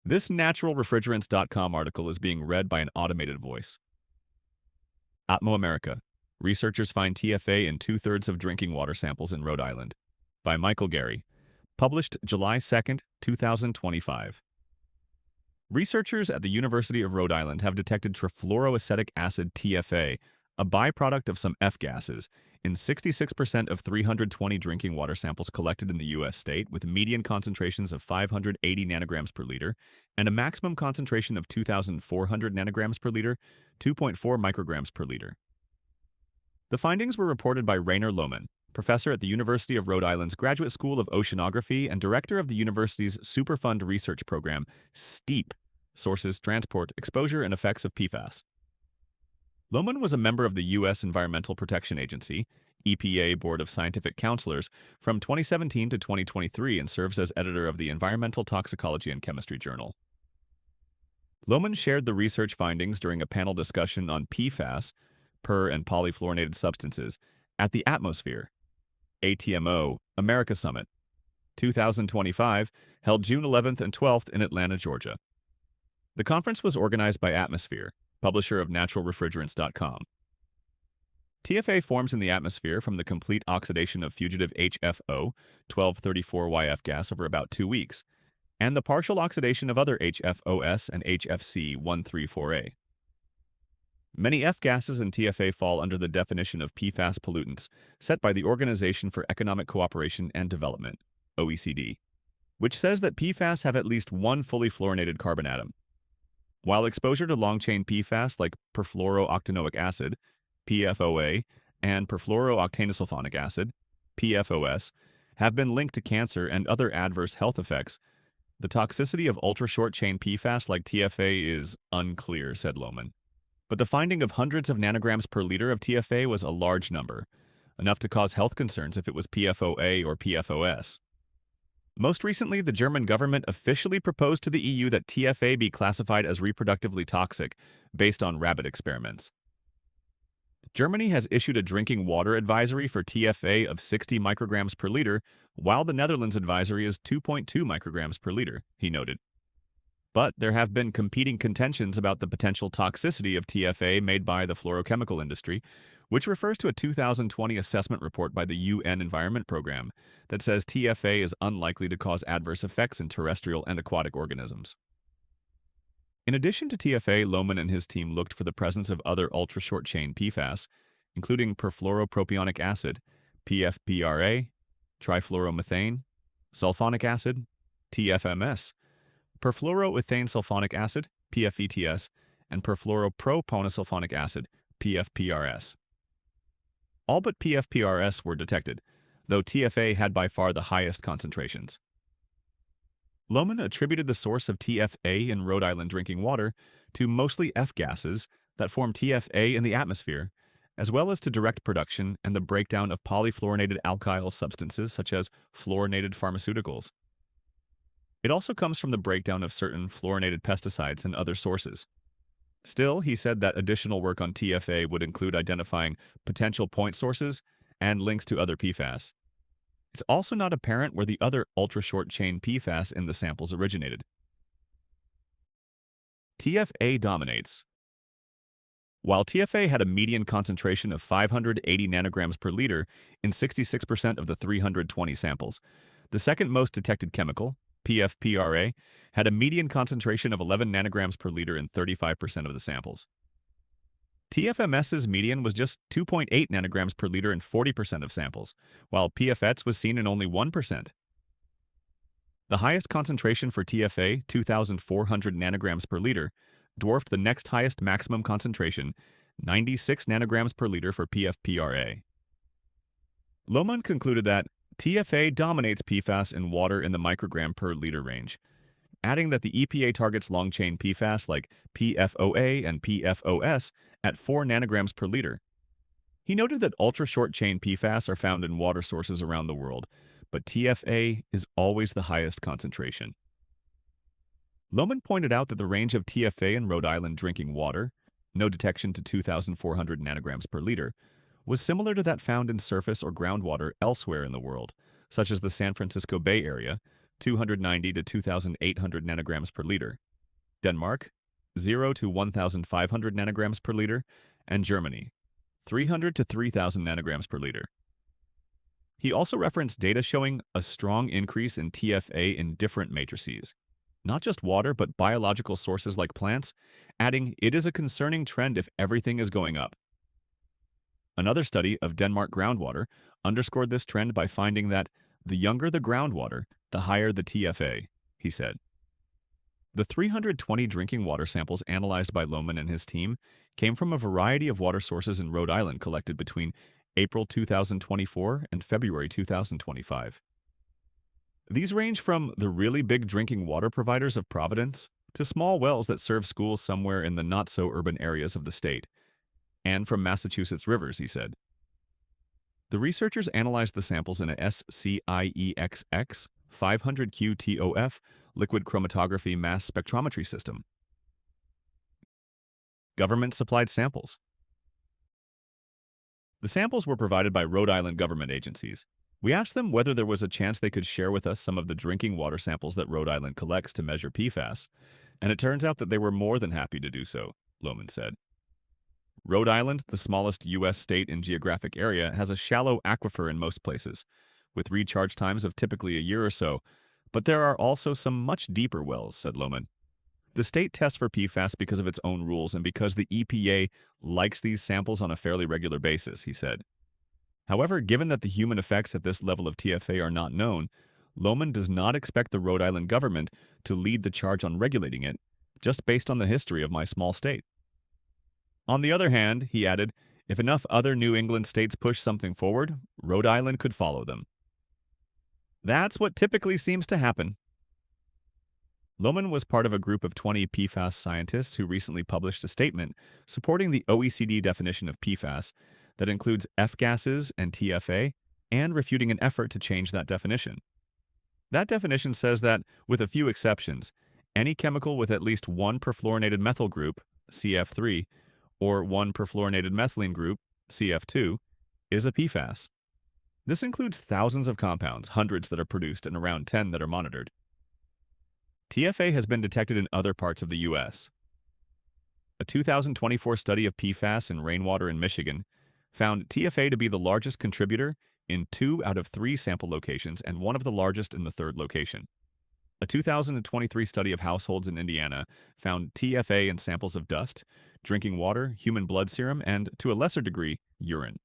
This naturalrefrigerants.com article is being read by an automated voice. ATMO America. Researchers find TFA in two-thirds of drinking water samples in Rhode Island. By Michael Gary. Published July 2, 2025. Researchers at the University of Rhode Island have detected trifluoroacetic acid TFA, a byproduct of some F gases, in 66% of 320 drinking water samples collected in the U.S. state, with median concentrations of 580 nanograms per liter and a maximum concentration of 2,400 nanograms per liter, 2.4 micrograms per liter. The findings were reported by Rainer Lohmann, professor at the University of Rhode Island's Graduate School of Oceanography and director of the university's Superfund research program, STEEP, Sources, Transport, Exposure, and Effects of PFAS. Lohmann was a member of the U.S. Environmental Protection Agency, EPA Board of Scientific Counselors, from 2017 to 2023 and serves as editor of the Environmental Toxicology and Chemistry Journal. Lohmann shared the research findings during a panel discussion on PFAS, per and polyfluorinated substances, at the Atmosphere, ATMO, America Summit, 2025, held June 11th and 12th in Atlanta, Georgia. The conference was organized by Atmosphere, publisher of naturalrefrigerants.com. TFA forms in the atmosphere from the complete oxidation of fugitive HFO, 1234YF gas over about 2 weeks, and the partial oxidation of other HFOS and HFC 134A. Many F gases in TFA fall under the definition of PFAS pollutants set by the Organization for Economic Cooperation and Development, OECD, which says that PFAS have at least one fully fluorinated carbon atom. While exposure to long-chain PFAS like perfluorooctanoic acid, PFOA, and perfluorooctanosulfonic acid, PFOS, have been linked to cancer and other adverse health effects, the toxicity of ultra-short-chain PFAS like TFA is unclear, said Lohmann. But the finding of hundreds of nanograms per liter of TFA was a large number, enough to cause health concerns if it was PFOA or PFOS. Most recently, the German government officially proposed to the EU that TFA be classified as reproductively toxic based on rabbit experiments. Germany has issued a drinking water advisory for TFA of 60 micrograms per liter, while the Netherlands advisory is 2.2 micrograms per liter, he noted. But there have been competing contentions about the potential toxicity of TFA made by the fluorochemical industry, which refers to a 2020 assessment report by the UN Environment Program that says TFA is unlikely to cause adverse effects in terrestrial and aquatic organisms. In addition to TFA, Lohmann and his team looked for the presence of other ultra-short-chain PFAS, including perfluoropropionic acid, PFPRA, trifluoromethane, sulfonic acid, TFMS, perfluoroethane sulfonic acid, PFETS, and perfluoroproponosulfonic acid, PFPRS. All but PFPRS were detected, though TFA had by far the highest concentrations. Lohmann attributed the source of TFA in Rhode Island drinking water to mostly F gases that form TFA in the atmosphere, as well as to direct production and the breakdown of polyfluorinated alkyl substances such as fluorinated pharmaceuticals. It also comes from the breakdown of certain fluorinated pesticides and other sources. Still, he said that additional work on TFA would include identifying potential point sources and links to other PFAS. It's also not apparent where the other ultra-short-chain PFAS in the samples originated. TFA dominates. While TFA had a median concentration of 580 nanograms per liter in 66% of the 320 samples, the second most detected chemical, PFPRA, had a median concentration of 11 nanograms per liter in 35% of the samples. TFMS's median was just 2.8 nanograms per liter in 40% of samples, while PFETS was seen in only 1%. The highest concentration for TFA, 2,400 nanograms per liter, dwarfed the next highest maximum concentration, 96 nanograms per liter for PFPRA. Lohmann concluded that TFA dominates PFAS in water in the microgram per liter range, adding that the EPA targets long-chain PFAS like PFOA and PFOS at 4 nanograms per liter. He noted that ultra-short-chain PFAS are found in water sources around the world, but TFA is always the highest concentration. Lohmann pointed out that the range of TFA in Rhode Island drinking water, no detection to 2,400 nanograms per liter, was similar to that found in surface or groundwater elsewhere in the world, such as the San Francisco Bay Area, 290 to 2,800 nanograms per liter, Denmark, 0 to 1,500 nanograms per liter, and Germany, 300 to 3,000 nanograms per liter. He also referenced data showing a strong increase in TFA in different matrices, not just water but biological sources like plants, adding, "It is a concerning trend if everything is going up." Another study of Denmark groundwater underscored this trend by finding that the younger the groundwater, the higher the TFA, he said. The 320 drinking water samples analyzed by Lohman and his team came from a variety of water sources in Rhode Island collected between April 2024 and February 2025. These range from the really big drinking water providers of Providence to small wells that serve schools somewhere in the not-so-urban areas of the state, and from Massachusetts rivers, he said. The researchers analyzed the samples in a SCIEXX 500 QTOF liquid chromatography mass spectrometry system. Government-supplied samples. The samples were provided by Rhode Island government agencies. We asked them whether there was a chance they could share with us some of the drinking water samples that Rhode Island collects to measure PFAS, and it turns out that they were more than happy to do so, Lohman said. Rhode Island, the smallest U.S. state in geographic area, has a shallow aquifer in most places, with recharge times of typically a year or so, but there are also some much deeper wells, said Lohman. The state tests for PFAS because of its own rules and because the EPA likes these samples on a fairly regular basis, he said. However, given that the human effects at this level of TFA are not known, Lohman does not expect the Rhode Island government to lead the charge on regulating it, just based on the history of my small state. On the other hand, he added, if enough other New England states push something forward, Rhode Island could follow them. That's what typically seems to happen. Lohman was part of a group of 20 PFAS scientists who recently published a statement supporting the OECD definition of PFAS that includes F gases and TFA, and refuting an effort to change that definition. That definition says that, with a few exceptions, any chemical with at least one perfluorinated methyl group, CF3, or one perfluorinated methylene group, CF2, is a PFAS. This includes thousands of compounds, hundreds that are produced, and around 10 that are monitored. TFA has been detected in other parts of the U.S. A 2024 study of PFAS in rainwater in Michigan found TFA to be the largest contributor in 2 out of 3 sample locations and one of the largest in the third location. A 2023 study of households in Indiana found TFA in samples of dust, drinking water, human blood serum, and, to a lesser degree, urine.